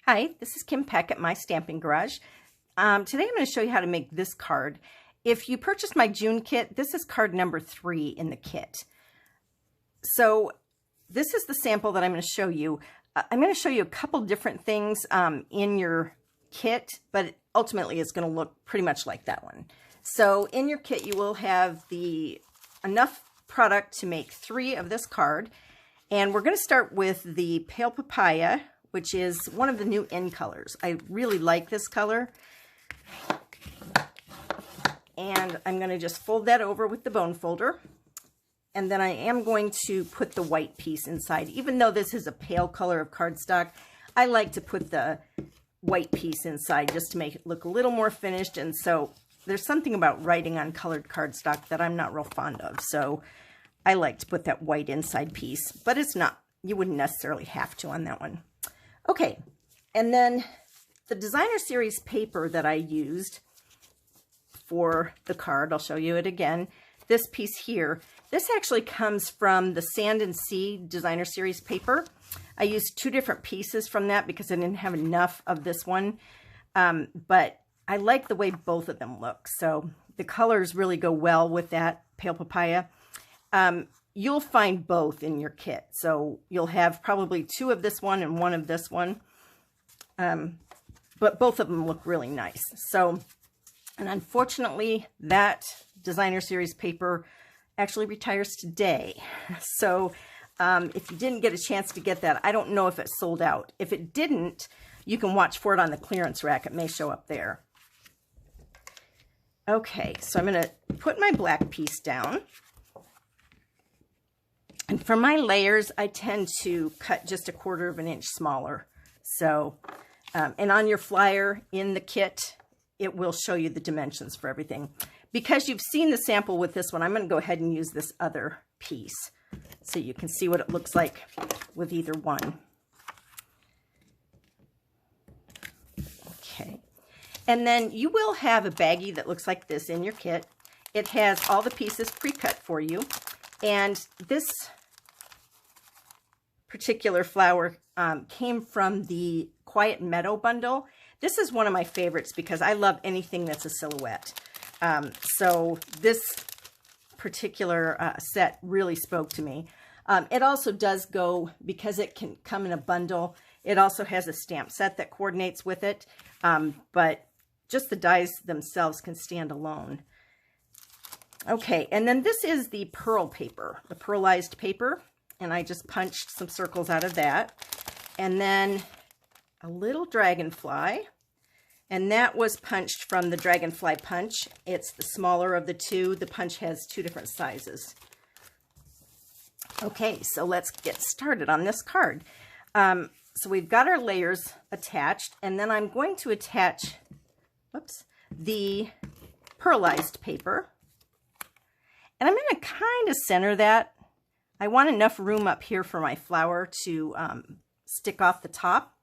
Hi, this is Kim Peck at My Stamping Garage. Today I'm going to show you how to make this card. If you purchased my June kit, this is card number 3 in the kit. So this is the sample that I'm going to show you. I'm going to show you a couple different things in your kit, but ultimately it's going to look pretty much like that one. So in your kit you will have enough product to make 3 of this card. And we're going to start with the Pale Papaya, which is one of the new in colors. I really like this color. And I'm going to just fold that over with the bone folder. And then I am going to put the white piece inside. Even though this is a pale color of cardstock, I like to put the white piece inside just to make it look a little more finished. And so there's something about writing on colored cardstock that I'm not real fond of. So I like to put that white inside piece, but it's not, you wouldn't necessarily have to on that one. Okay, and then the designer series paper that I used for the card, I'll show you it again. This piece here, this actually comes from the Sand and Sea designer series paper. I used 2 different pieces from that because I didn't have enough of this one, but I like the way both of them look. So the colors really go well with that Pale Papaya. You'll find both in your kit. So you'll have probably 2 of this one and 1 of this one. But both of them look really nice. So, and unfortunately that designer series paper actually retires today. So if you didn't get a chance to get that, I don't know if it sold out. If it didn't, you can watch for it on the clearance rack. It may show up there. Okay, so I'm going to put my black piece down. And for my layers, I tend to cut just 1/4 inch smaller. So, and on your flyer in the kit, it will show you the dimensions for everything. Because you've seen the sample with this one, I'm going to go ahead and use this other piece so you can see what it looks like with either one. Okay. And then you will have a baggie that looks like this in your kit. It has all the pieces pre-cut for you. And this particular flower came from the Quiet Meadow bundle. This is one of my favorites because I love anything that's a silhouette. So this particular set really spoke to me. It also does go, because it can come in a bundle, it also has a stamp set that coordinates with it. But just the dies themselves can stand alone. Okay, and then this is the pearl paper, the pearlized paper, and I just punched some circles out of that. And then a little dragonfly, and that was punched from the Dragonfly Punch. It's the smaller of the 2. The punch has 2 different sizes. Okay, so let's get started on this card. So we've got our layers attached, and then I'm going to attach, the pearlized paper. And I'm going to kind of center that. I want enough room up here for my flower to stick off the top.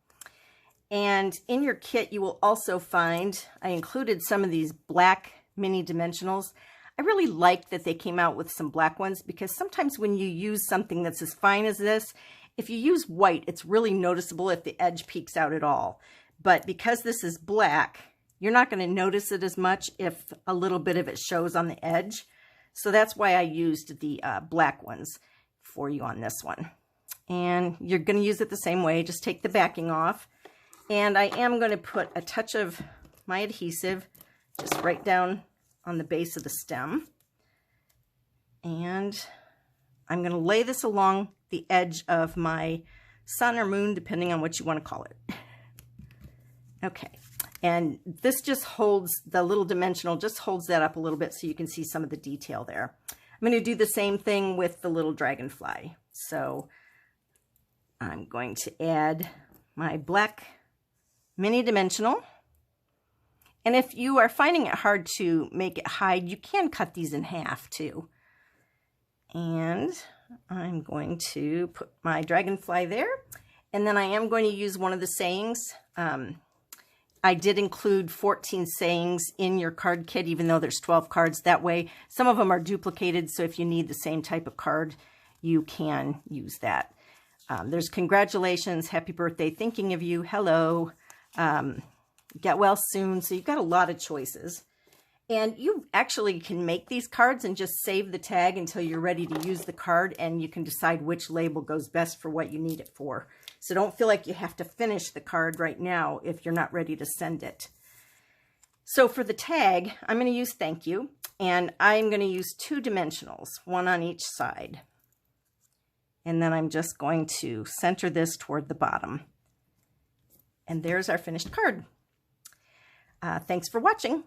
And in your kit, you will also find, I included some of these black mini dimensionals. I really like that they came out with some black ones because sometimes when you use something that's as fine as this, if you use white, it's really noticeable if the edge peeks out at all. But because this is black, you're not going to notice it as much if a little bit of it shows on the edge. So that's why I used the black ones for you on this one. And you're going to use it the same way. Just take the backing off. And I am going to put a touch of my adhesive just right down on the base of the stem. And I'm going to lay this along the edge of my sun or moon, depending on what you want to call it. Okay. And this just holds, the little dimensional just holds that up a little bit so you can see some of the detail there. I'm going to do the same thing with the little dragonfly. So I'm going to add my black mini dimensional. And if you are finding it hard to make it hide, you can cut these in half too. And I'm going to put my dragonfly there. And then I am going to use one of the sayings. I did include 14 sayings in your card kit, even though there's 12 cards. That way, some of them are duplicated, so if you need the same type of card, you can use that. There's congratulations, happy birthday, thinking of you, hello, get well soon. So you've got a lot of choices. And you actually can make these cards and just save the tag until you're ready to use the card, and you can decide which label goes best for what you need it for. So don't feel like you have to finish the card right now if you're not ready to send it. So for the tag, I'm going to use thank you, and I'm going to use 2 dimensionals, one on each side. And then I'm just going to center this toward the bottom. And there's our finished card. Thanks for watching.